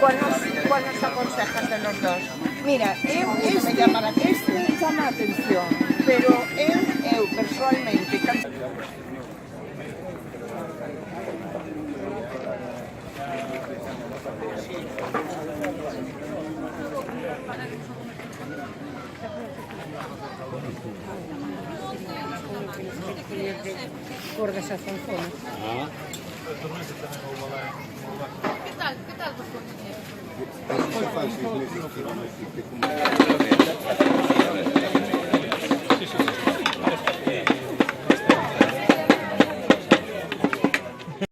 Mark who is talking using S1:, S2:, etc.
S1: Cuál nos aconsejas de los dos? Mira, este me chama a atención, pero eu personalmente... Por esa zanzona.
S2: ¿Qué tal? ¿Qué tal?
S3: Eso fácil,